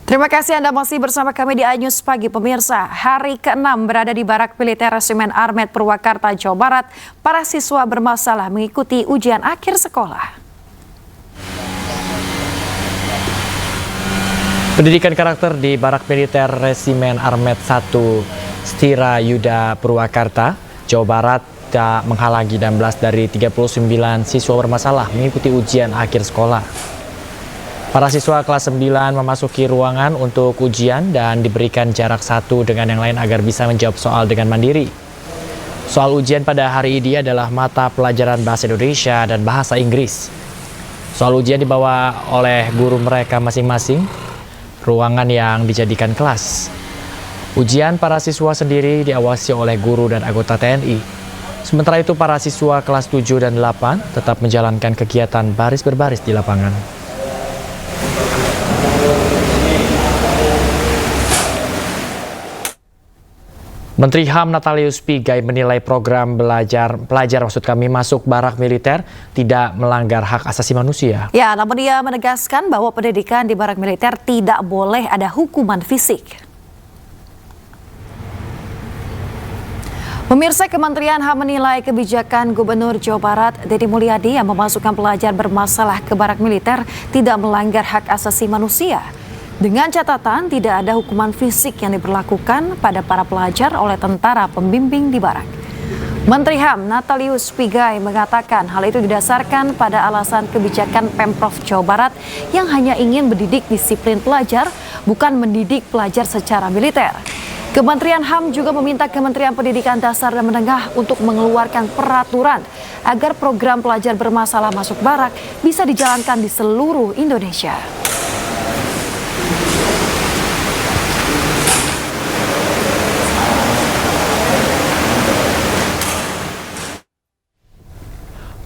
Terima kasih Anda masih bersama kami di iNews Pagi pemirsa. Hari ke-6 berada di Barak Militer Resimen Armet Purwakarta, Jawa Barat. Para siswa bermasalah mengikuti ujian akhir sekolah. Pendidikan karakter di Barak Militer Resimen Armet 1 Stira Yuda Purwakarta, Jawa Barat tak menghalangi 16 dari 39 siswa bermasalah mengikuti ujian akhir sekolah. Para siswa kelas 9 memasuki ruangan untuk ujian dan diberikan jarak satu dengan yang lain agar bisa menjawab soal dengan mandiri. Soal ujian pada hari ini adalah mata pelajaran Bahasa Indonesia dan Bahasa Inggris. Soal ujian dibawa oleh guru mereka masing-masing, ruangan yang dijadikan kelas. Ujian para siswa sendiri diawasi oleh guru dan anggota TNI. Sementara itu para siswa kelas 7 dan 8 tetap menjalankan kegiatan baris berbaris di lapangan. Menteri HAM Natalius Pigai menilai program pelajar masuk Barak Militer tidak melanggar hak asasi manusia. Ya, namun dia menegaskan bahwa pendidikan di Barak Militer tidak boleh ada hukuman fisik. Pemirsa, Kementerian HAM menilai kebijakan Gubernur Jawa Barat Deddy Mulyadi yang memasukkan pelajar bermasalah ke Barak Militer tidak melanggar hak asasi manusia. Dengan catatan tidak ada hukuman fisik yang diberlakukan pada para pelajar oleh tentara pembimbing di Barak. Menteri HAM Natalius Pigai mengatakan hal itu didasarkan pada alasan kebijakan Pemprov Jawa Barat yang hanya ingin mendidik disiplin pelajar, bukan mendidik pelajar secara militer. Kementerian HAM juga meminta Kementerian Pendidikan Dasar dan Menengah untuk mengeluarkan peraturan agar program pelajar bermasalah masuk Barak bisa dijalankan di seluruh Indonesia.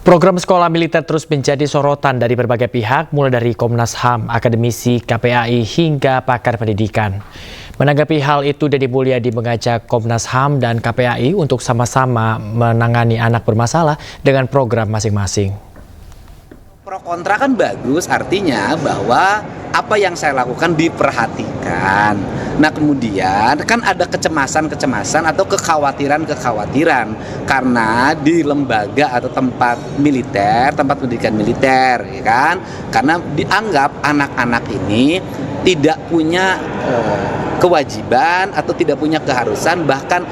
Program sekolah militer terus menjadi sorotan dari berbagai pihak, mulai dari Komnas HAM, akademisi, KPAI, hingga pakar pendidikan. Menanggapi hal itu, Deddy Mulyadi mengajak Komnas HAM dan KPAI untuk sama-sama menangani anak bermasalah dengan program masing-masing. Pro kontra kan bagus, artinya bahwa apa yang saya lakukan diperhatikan. Nah kemudian kan ada kecemasan atau kekhawatiran karena di lembaga atau tempat militer, tempat pendidikan militer, ya kan? Karena dianggap anak-anak ini tidak punya kewajiban atau tidak punya keharusan, bahkan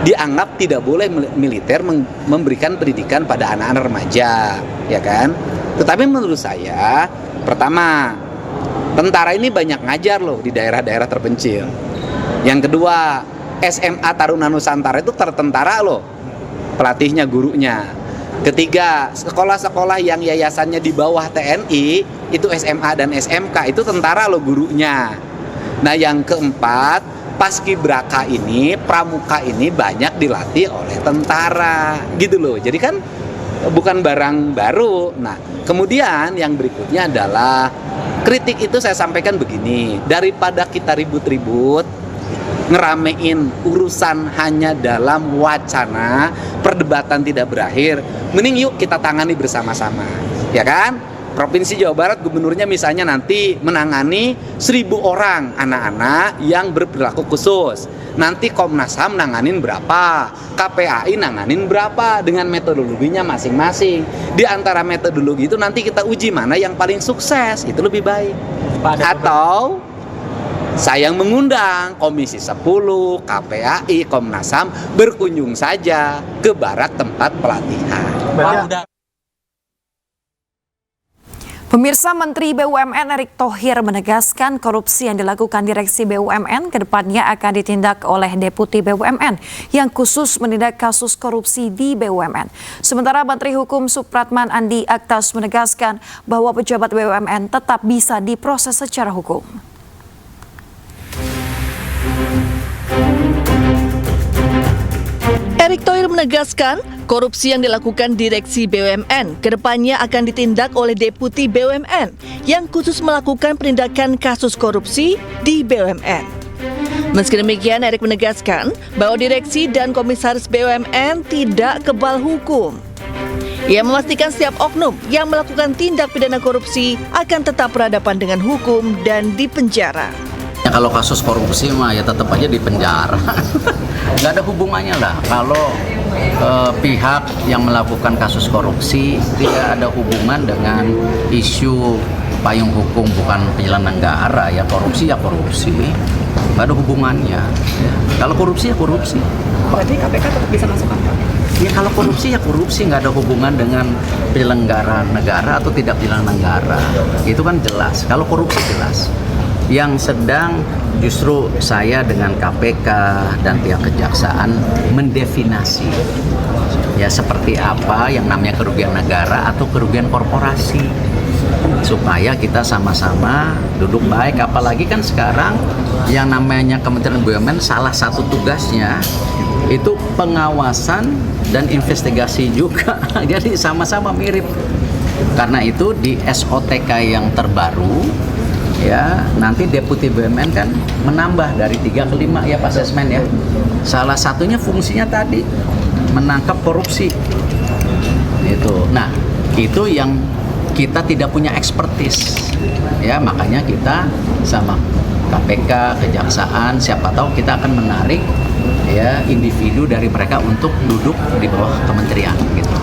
dianggap tidak boleh militer memberikan pendidikan pada anak-anak remaja, ya kan? Tetapi menurut saya, pertama, tentara ini banyak ngajar loh di daerah-daerah terpencil. Yang kedua, SMA Taruna Nusantara itu tertentara loh, pelatihnya, gurunya. Ketiga, sekolah-sekolah yang yayasannya di bawah TNI, itu SMA dan SMK, itu tentara loh gurunya. Nah yang keempat, Paskibraka ini, pramuka ini banyak dilatih oleh tentara, gitu loh. Jadi kan bukan barang baru. Nah, kemudian yang berikutnya adalah kritik itu saya sampaikan begini, daripada kita ribut-ribut ngeramein urusan hanya dalam wacana, perdebatan tidak berakhir, mending yuk kita tangani bersama-sama, ya kan? Provinsi Jawa Barat gubernurnya misalnya nanti menangani 1.000 orang anak-anak yang berperilaku khusus. Nanti Komnas HAM nanganin berapa, KPAI nanganin berapa dengan metodologinya masing-masing. Di antara metodologi itu nanti kita uji mana yang paling sukses, itu lebih baik. Atau saya yang mengundang Komisi 10, KPAI, Komnas HAM berkunjung saja ke Barak tempat pelatihan. Pemirsa, Menteri BUMN Erick Thohir menegaskan korupsi yang dilakukan Direksi BUMN kedepannya akan ditindak oleh Deputi BUMN yang khusus menindak kasus korupsi di BUMN. Sementara Menteri Hukum Supratman Andi Aktas menegaskan bahwa pejabat BUMN tetap bisa diproses secara hukum. Erick Thohir menegaskan korupsi yang dilakukan Direksi BUMN kedepannya akan ditindak oleh Deputi BUMN yang khusus melakukan penindakan kasus korupsi di BUMN. Meski demikian, Erick menegaskan bahwa direksi dan komisaris BUMN tidak kebal hukum. Ia memastikan setiap oknum yang melakukan tindak pidana korupsi akan tetap berhadapan dengan hukum dan dipenjara. kalau kasus korupsi mah ya tetap aja di penjara. Nggak ada hubungannya lah kalau pihak yang melakukan kasus korupsi tidak ada hubungan dengan isu payung hukum, bukan penyelenggara ya korupsi, nggak ada hubungannya. Ya. Kalau korupsi ya korupsi. Berarti KPK tetap bisa masuk kantor? Ya kalau korupsi ya korupsi, nggak ada hubungan dengan penyelenggara negara atau tidak penyelenggara. Itu kan jelas. Kalau korupsi jelas. Yang sedang justru saya dengan KPK dan pihak kejaksaan mendefinasi ya seperti apa yang namanya kerugian negara atau kerugian korporasi, supaya kita sama-sama duduk baik. Apalagi kan sekarang yang namanya Kementerian BUMN salah satu tugasnya itu pengawasan dan investigasi juga. Jadi sama-sama mirip. Karena itu di SOTK yang terbaru ya nanti Deputi BUMN kan menambah dari 3 ke 5 ya Pak Sesmen ya. Salah satunya fungsinya tadi menangkap korupsi. Itu. Nah, itu yang kita tidak punya ekspertis. Ya, makanya kita sama KPK, kejaksaan, siapa tahu kita akan menarik ya individu dari mereka untuk duduk di bawah kementerian gitu.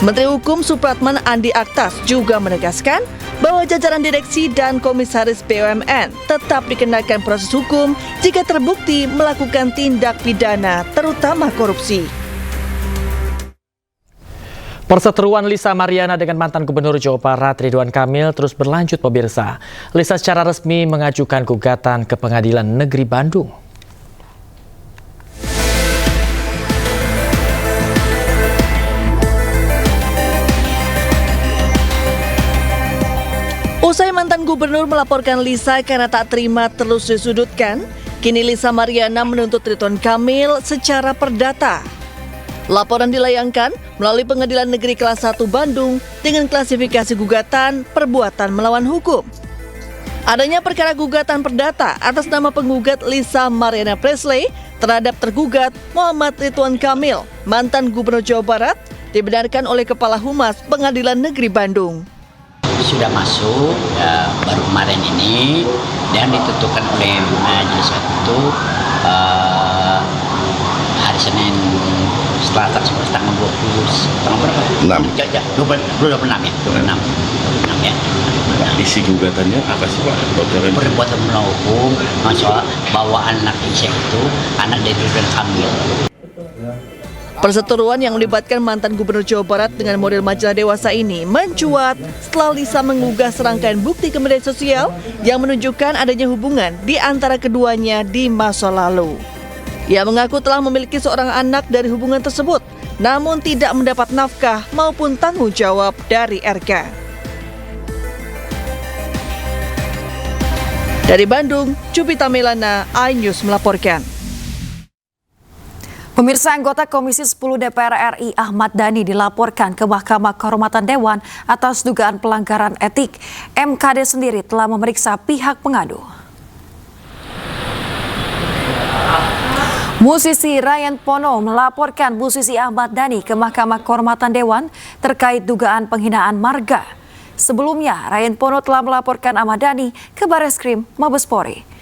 Menteri Hukum Supratman Andi Aktas juga menegaskan bahwa jajaran direksi dan komisaris BUMN tetap dikenakan proses hukum jika terbukti melakukan tindak pidana, terutama korupsi. Perseteruan Lisa Mariana dengan mantan Gubernur Jawa Barat Ridwan Kamil terus berlanjut pemirsa. Lisa secara resmi mengajukan gugatan ke Pengadilan Negeri Bandung. Usai mantan gubernur melaporkan Lisa karena tak terima terus disudutkan, kini Lisa Mariana menuntut Ridwan Kamil secara perdata. Laporan dilayangkan melalui Pengadilan Negeri Kelas 1 Bandung dengan klasifikasi gugatan perbuatan melawan hukum. Adanya perkara gugatan perdata atas nama penggugat Lisa Mariana Presley terhadap tergugat Muhammad Ridwan Kamil, mantan Gubernur Jawa Barat, dibenarkan oleh Kepala Humas Pengadilan Negeri Bandung. Sudah masuk baru kemarin ini dan ditentukan oleh majelis itu hari Senin Selasa tanggal 26 ya. 26 ya. Isi gugatannya apa sih Pak? Perbuatan melawan hukum, masalah bawa anak Isya itu anak dari Ridwan Kamil. Perseteruan yang melibatkan mantan Gubernur Jawa Barat dengan model majalah dewasa ini mencuat setelah Lisa menggugah serangkaian bukti ke media sosial yang menunjukkan adanya hubungan di antara keduanya di masa lalu. Ia mengaku telah memiliki seorang anak dari hubungan tersebut, namun tidak mendapat nafkah maupun tanggung jawab dari RK. Dari Bandung, Jupita Melana, iNews melaporkan. Pemirsa, anggota Komisi 10 DPR RI Ahmad Dhani dilaporkan ke Mahkamah Kehormatan Dewan atas dugaan pelanggaran etik. MKD sendiri telah memeriksa pihak pengadu. Musisi Ryan Pono melaporkan musisi Ahmad Dhani ke Mahkamah Kehormatan Dewan terkait dugaan penghinaan marga. Sebelumnya, Ryan Pono telah melaporkan Ahmad Dhani ke Bareskrim Mabespori.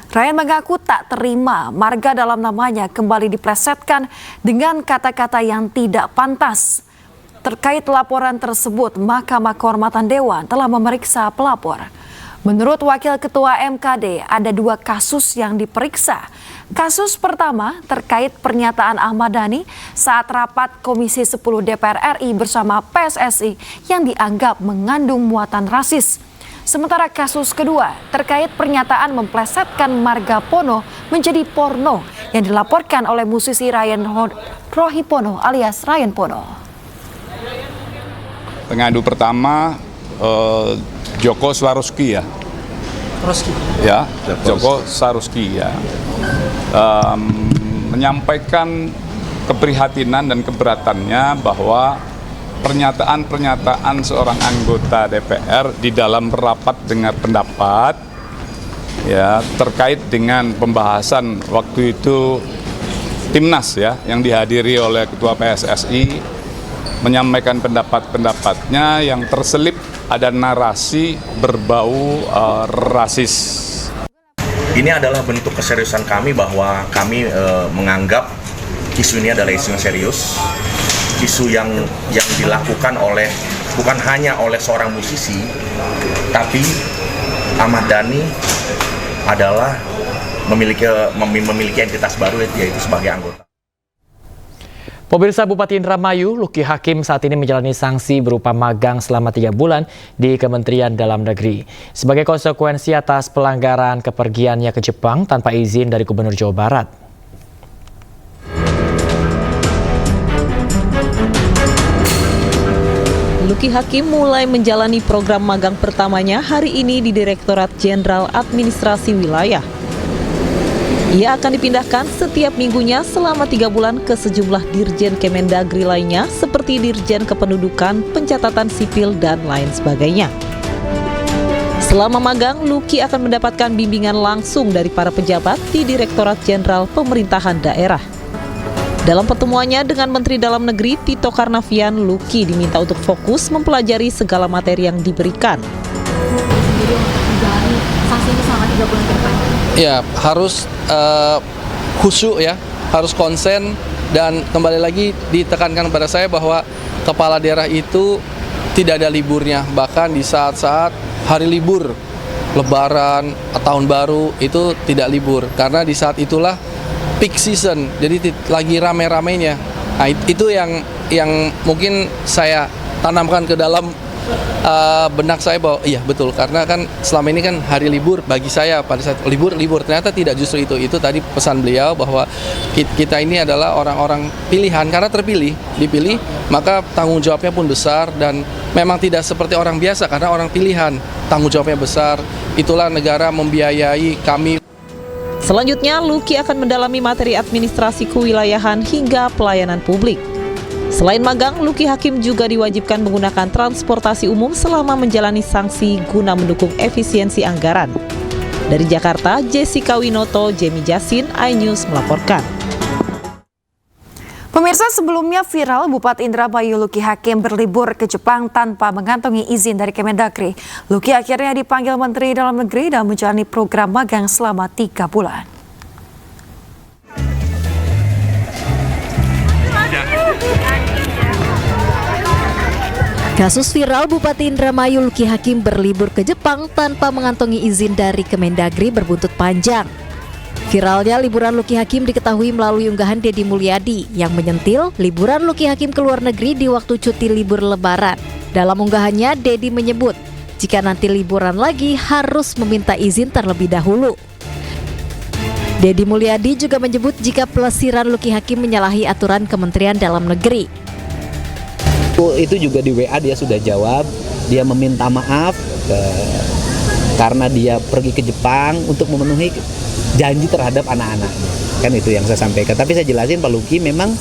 Ryan mengaku tak terima marga dalam namanya kembali diplesetkan dengan kata-kata yang tidak pantas. Terkait laporan tersebut, Mahkamah Kehormatan Dewan telah memeriksa pelapor. Menurut Wakil Ketua MKD, ada 2 kasus yang diperiksa. Kasus pertama terkait pernyataan Ahmad Dhani saat rapat Komisi 10 DPR RI bersama PSSI yang dianggap mengandung muatan rasis. Sementara kasus kedua terkait pernyataan memplesetkan marga Pono menjadi porno yang dilaporkan oleh musisi Ryan Rohi Pono alias Ryan Pono. Pengadu pertama Joko Swarovski ya. Ya, Joko Swarovski ya. Menyampaikan keprihatinan dan keberatannya bahwa pernyataan-pernyataan seorang anggota DPR di dalam rapat dengar pendapat ya terkait dengan pembahasan waktu itu Timnas ya yang dihadiri oleh Ketua PSSI menyampaikan pendapat-pendapatnya yang terselip ada narasi berbau rasis. Ini adalah bentuk keseriusan kami bahwa kami menganggap isu ini adalah isu yang serius, isu yang dilakukan bukan hanya oleh seorang musisi, tapi Ahmad Dhani adalah memiliki entitas baru, yaitu sebagai anggota. Pemirsa, Bupati Indramayu, Luki Hakim saat ini menjalani sanksi berupa magang selama 3 bulan di Kementerian Dalam Negeri. Sebagai konsekuensi atas pelanggaran kepergiannya ke Jepang tanpa izin dari Gubernur Jawa Barat. Luki Hakim mulai menjalani program magang pertamanya hari ini di Direktorat Jenderal Administrasi Wilayah. Ia akan dipindahkan setiap minggunya selama 3 bulan ke sejumlah Dirjen Kemendagri lainnya seperti Dirjen Kependudukan, Pencatatan Sipil, dan lain sebagainya. Selama magang, Luki akan mendapatkan bimbingan langsung dari para pejabat di Direktorat Jenderal Pemerintahan Daerah. Dalam pertemuannya dengan Menteri Dalam Negeri Tito Karnavian, Luki diminta untuk fokus mempelajari segala materi yang diberikan. Sanksi ini selama 3 bulan ke depan. Ya, harus khusyuk ya, harus konsen, dan kembali lagi ditekankan pada saya bahwa kepala daerah itu tidak ada liburnya, bahkan di saat-saat hari libur, Lebaran, Tahun Baru itu tidak libur, karena di saat itulah peak season, jadi lagi rame-ramenya. Nah, itu yang mungkin saya tanamkan ke dalam benak saya bahwa iya betul, karena kan selama ini kan hari libur bagi saya pada saat libur ternyata tidak justru itu tadi pesan beliau bahwa kita ini adalah orang-orang pilihan, karena dipilih maka tanggung jawabnya pun besar, dan memang tidak seperti orang biasa karena orang pilihan tanggung jawabnya besar, itulah negara membiayai kami. Selanjutnya, Luki akan mendalami materi administrasi kewilayahan hingga pelayanan publik. Selain magang, Luki Hakim juga diwajibkan menggunakan transportasi umum selama menjalani sanksi guna mendukung efisiensi anggaran. Dari Jakarta, Jessica Winoto, Jemi Jasin, iNews melaporkan. Pemirsa, sebelumnya viral Bupati Indramayu Luki Hakim berlibur ke Jepang tanpa mengantongi izin dari Kemendagri. Luki akhirnya dipanggil Menteri Dalam Negeri dan menjalani program magang selama 3 bulan. Kasus viral Bupati Indramayu Luki Hakim berlibur ke Jepang tanpa mengantongi izin dari Kemendagri berbuntut panjang. Viralnya liburan Luki Hakim diketahui melalui unggahan Deddy Mulyadi yang menyentil liburan Luki Hakim ke luar negeri di waktu cuti libur Lebaran. Dalam unggahannya, Deddy menyebut jika nanti liburan lagi harus meminta izin terlebih dahulu. Deddy Mulyadi juga menyebut jika pelesiran Luki Hakim menyalahi aturan Kementerian Dalam Negeri. Itu juga di WA dia sudah jawab, dia meminta maaf karena dia pergi ke Jepang untuk memenuhi janji terhadap anak-anaknya. Kan itu yang saya sampaikan. Tapi saya jelasin Pak Luki, memang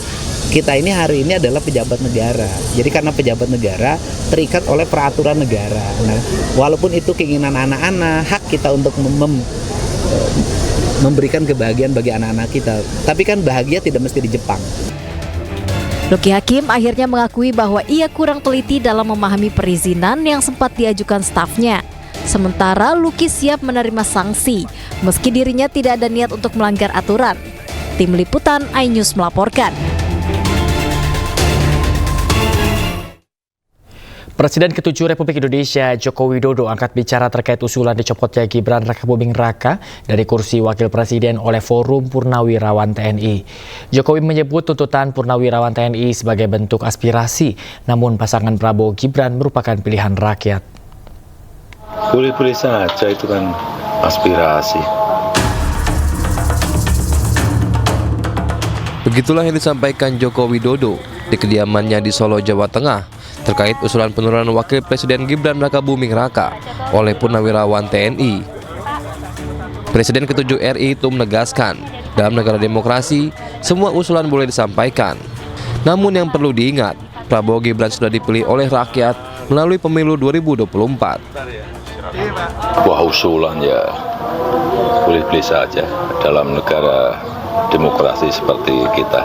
kita ini hari ini adalah pejabat negara. Jadi karena pejabat negara terikat oleh peraturan negara. Nah, walaupun itu keinginan anak-anak, hak kita untuk memberikan kebahagiaan bagi anak-anak kita. Tapi kan bahagia tidak mesti di Jepang. Luki Hakim akhirnya mengakui bahwa ia kurang teliti dalam memahami perizinan yang sempat diajukan stafnya. Sementara Luki siap menerima sanksi, meski dirinya tidak ada niat untuk melanggar aturan. Tim Liputan iNews melaporkan. Presiden ke-7 Republik Indonesia Joko Widodo angkat bicara terkait usulan dicopotnya Gibran Rakabuming Raka dari kursi Wakil Presiden oleh Forum Purnawirawan TNI. Jokowi menyebut tuntutan Purnawirawan TNI sebagai bentuk aspirasi, namun pasangan Prabowo Gibran merupakan pilihan rakyat. Boleh-boleh saja, itu kan aspirasi. Begitulah yang disampaikan Joko Widodo di kediamannya di Solo, Jawa Tengah, terkait usulan penurunan Wakil Presiden Gibran Rakabuming Raka oleh Purnawirawan TNI. Presiden ke-7 RI itu menegaskan, dalam negara demokrasi, semua usulan boleh disampaikan. Namun yang perlu diingat, Prabowo Gibran sudah dipilih oleh rakyat melalui pemilu 2024. Wah, usulan ya boleh-boleh saja dalam negara demokrasi seperti kita.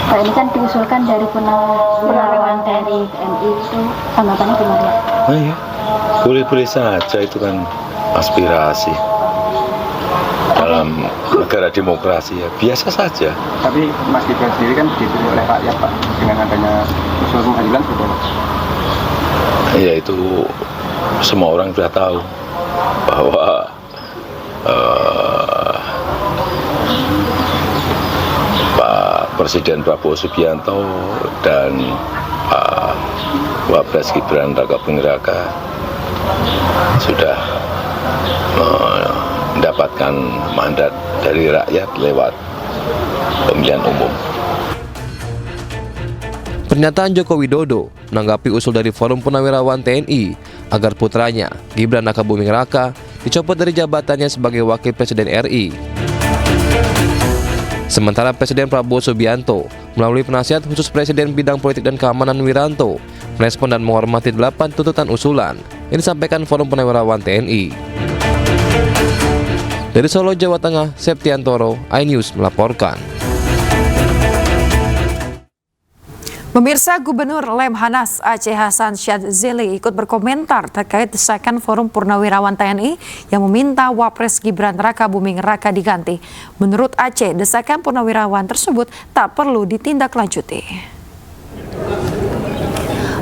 Pak, ini kan diusulkan dari Purnawirawan TNI itu, tanggapannya gimana? Nah ya, boleh-boleh saja, itu kan aspirasi dalam negara demokrasi ya biasa saja. Tapi Mas Gibran sendiri kan dipilih oleh rakyat Pak dengan adanya usul pengadilan sudah. Ya itu semua orang sudah tahu bahwa Pak Presiden Prabowo Subianto dan Pak Wapres Gibran Rakabuming Raka sudah mendapatkan mandat dari rakyat lewat pemilihan umum. Pernyataan Joko Widodo menanggapi usul dari Forum Purnawirawan TNI agar putranya, Gibran Rakabuming Raka, dicopot dari jabatannya sebagai Wakil Presiden RI. Sementara Presiden Prabowo Subianto melalui penasihat khusus Presiden Bidang Politik dan Keamanan Wiranto merespon dan menghormati 8 tuntutan usulan yang disampaikan Forum Purnawirawan TNI. Dari Solo, Jawa Tengah, Septiantoro, iNews melaporkan. Pemirsa, Gubernur Lemhanas Aceh Hasan Syadzili ikut berkomentar terkait desakan Forum Purnawirawan TNI yang meminta Wapres Gibran Rakabuming Raka diganti. Menurut Aceh, desakan purnawirawan tersebut tak perlu ditindaklanjuti.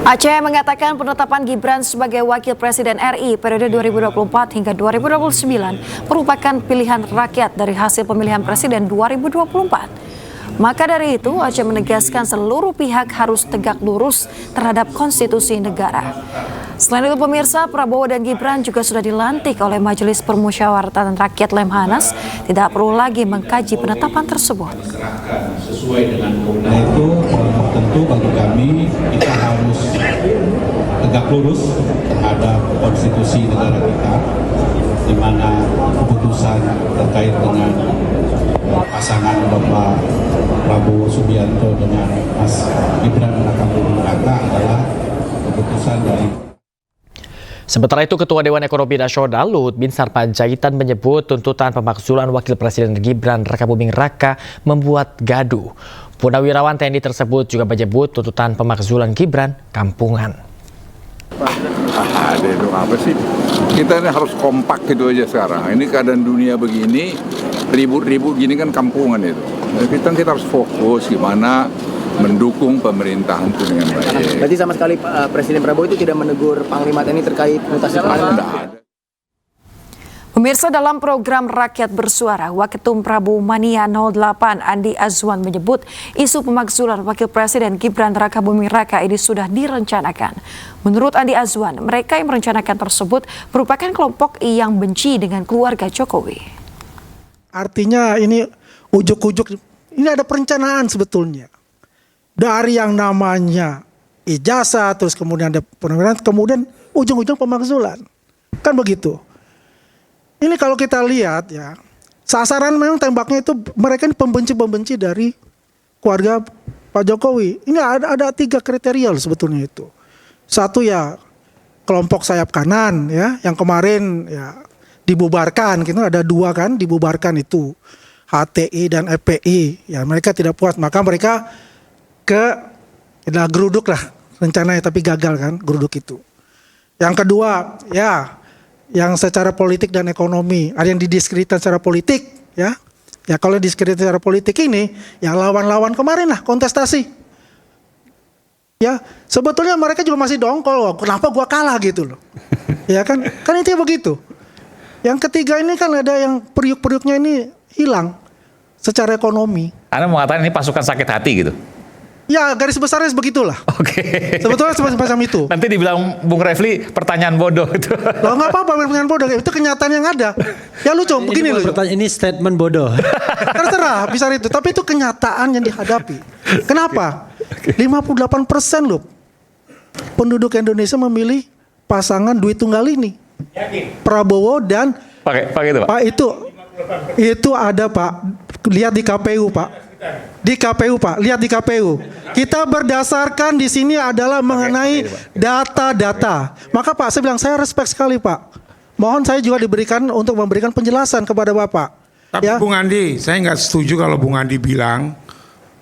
Aceh mengatakan penetapan Gibran sebagai Wakil Presiden RI periode 2024 hingga 2029 merupakan pilihan rakyat dari hasil pemilihan Presiden 2024. Maka dari itu, Aceh menegaskan seluruh pihak harus tegak lurus terhadap konstitusi negara. Selain itu, pemirsa, Prabowo dan Gibran juga sudah dilantik oleh Majelis Permusyawaratan Rakyat Lemhanas. Tidak perlu lagi mengkaji penetapan tersebut. Sesuai dengan itu tentu bagi kami kita harus tegak lurus terhadap konstitusi negara kita, di mana keputusan terkait dengan pasangan Bapak Prabowo Subianto dengan Mas Gibran Rakabuming Raka adalah keputusan dari. Sementara itu, Ketua Dewan Ekonomi Nasional Luhut Binsar Panjaitan menyebut tuntutan pemakzulan Wakil Presiden Gibran Rakabuming Raka membuat gaduh. Purnawirawan TNI tersebut juga menyebut tuntutan pemakzulan Gibran kampungan. Ada itu apa sih? Kita ini harus kompak gitu aja sekarang. Ini keadaan dunia begini, ribut-ribut gini kan kampungan itu. Kita harus fokus gimana mendukung pemerintahan itu dengan baik. Berarti sama sekali Presiden Prabowo itu tidak menegur Panglima TNI terkait mutasi Panglima? Pemirsa, dalam program Rakyat Bersuara, Waketum Prabowo Mania 08 Andi Azwan menyebut isu pemakzulan Wakil Presiden Gibran Rakabuming Raka ini sudah direncanakan. Menurut Andi Azwan, mereka yang merencanakan tersebut merupakan kelompok yang benci dengan keluarga Jokowi. Artinya ini ujuk-ujuk, ini ada perencanaan sebetulnya. Dari yang namanya ijazah, terus kemudian ada penawaran, kemudian ujung-ujung pemakzulan. Kan begitu. Ini kalau kita lihat ya, sasaran memang tembaknya itu mereka ini pembenci-pembenci dari keluarga Pak Jokowi. Ini ada 3 kriteria sebetulnya itu. Satu ya kelompok sayap kanan ya, yang kemarin ya dibubarkan, gitu ada 2 kan dibubarkan itu, HTI dan FPI. Ya mereka tidak puas, maka mereka geruduk lah rencananya, tapi gagal kan geruduk itu. Yang kedua ya, yang secara politik dan ekonomi, ada yang didiskreditkan secara politik ya. Ya kalau didiskreditkan secara politik ini, yang lawan-lawan kemarin lah kontestasi. Ya, sebetulnya mereka juga masih dongkol, kenapa gua kalah gitu loh. Ya kan itu begitu. Yang ketiga ini kan ada yang periuk-periuknya ini hilang secara ekonomi. Anda mengatakan ini pasukan sakit hati gitu? Ya garis besarnya begitulah. Oke. Sebetulnya semacam itu. Nanti dibilang Bung Refli pertanyaan bodoh itu. Loh nggak apa-apa pertanyaan bodoh, itu kenyataan yang ada. Ya lucu, begini loh. Ini statement bodoh. Terserah bisa itu, tapi itu kenyataan yang dihadapi. Kenapa? 58% loh penduduk Indonesia memilih pasangan duit tunggal ini. Prabowo dan pakai itu Pak. Pak itu ada Pak. Lihat di KPU Pak. Di KPU Pak, lihat di KPU. Kita berdasarkan di sini adalah mengenai data-data. Maka Pak, saya bilang saya respect sekali Pak. Mohon saya juga diberikan untuk memberikan penjelasan kepada Bapak. Tapi ya? Bung Andi, saya nggak setuju kalau Bung Andi bilang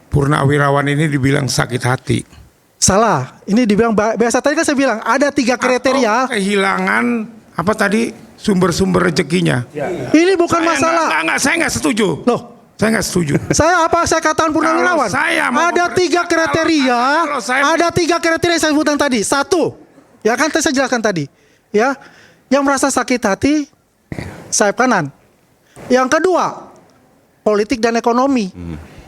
Purnawirawan ini dibilang sakit hati. Salah. Ini dibilang biasa, tadi kan saya bilang ada 3 kriteria. Atau kehilangan apa tadi sumber-sumber rezekinya. Ini bukan masalah. Enggak, saya nggak setuju. Loh, saya nggak setuju. saya katakan Purnawirawan? Ada 3 kriteria. Ada 3 kriteria yang saya sebutkan tadi. 1, ya kan saya jelaskan tadi. Ya, yang merasa sakit hati, sayap kanan. Yang kedua, politik dan ekonomi.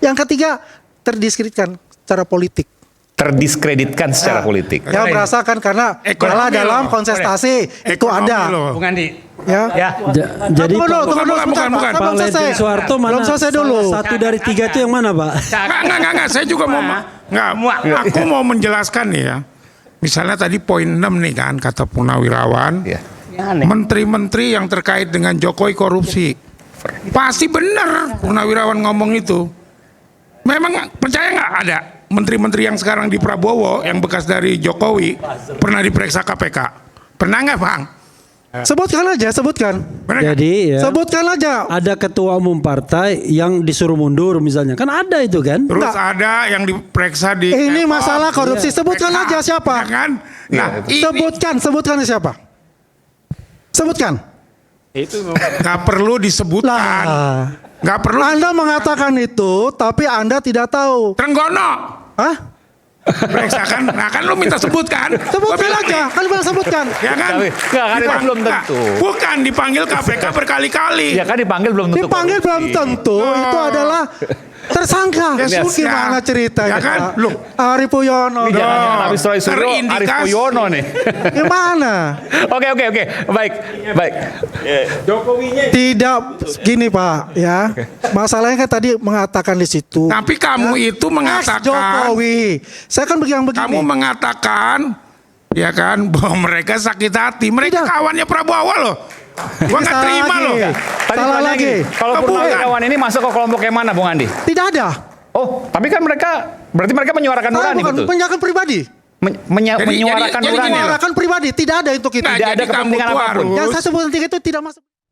Yang ketiga, terdiskreditkan secara politik. Terdiskreditkan secara politik. Ya merasakan karena kalah dalam kontestasi itu ada. Bung Andi. Ya. Jadi bukan. Pak Ledjen Soeharto mana? Belum selesai dulu. Salah 1 dari 3 itu yang mana, Pak? Enggak. Saya juga mau aku mau menjelaskan nih ya. Misalnya tadi poin 6 nih kan kata Purnawirawan. Menteri-menteri yang terkait dengan Jokowi korupsi. Pasti benar Purnawirawan ngomong itu. Memang percaya nggak ada menteri-menteri yang sekarang di Prabowo yang bekas dari Jokowi pernah diperiksa KPK? Pernah nggak, Bang? Sebutkan aja. Jadi ya, sebutkan aja. Ada ketua umum partai yang disuruh mundur misalnya, kan ada itu kan? Terus ada yang diperiksa di. Ini masalah korupsi. Sebutkan aja siapa? Ya kan? Nah, sebutkan siapa? Sebutkan. Itu nggak perlu disebutkan. Nggak perlu. Anda mengatakan itu, tapi Anda tidak tahu. Trenggono. Hah? Periksakan. Nah kan lu minta sebutkan. Sebutkan aja. Kan bilang sebutkan. Ya kan? Kan itu belum tentu. Bukan dipanggil KPK berkali-kali. Ya kan dipanggil belum tentu. Dipanggil belum tentu. Itu adalah tersangka. Gimana ceritanya? Ya kan? Loh, Arief Puyono. Jangan habis Roy Suryo, Arief Puyono nih. Gimana? Oke. Baik. Jokowinya tidak gini, Pak, ya. Masalahnya kan tadi mengatakan di situ. Tapi kamu itu mengatakan Jokowi. Saya kan begini. Kamu mengatakan ya kan bahwa mereka sakit hati. Mereka kawannya Prabowo loh. Gua nggak terima loh. Salah lagi. Kalau Purnawirawan ini masuk ke kelompok yang mana, Bung Andi? Tidak ada. Oh, tapi kan berarti mereka menyuarakan Nurani, betul? Menyuarakan pribadi. Menyuarakan Nurani. Menyuarakan pribadi. Tidak ada untuk itu. Tidak ada kepentingan apapun. Yang saya sebutkan 3 itu tidak masuk.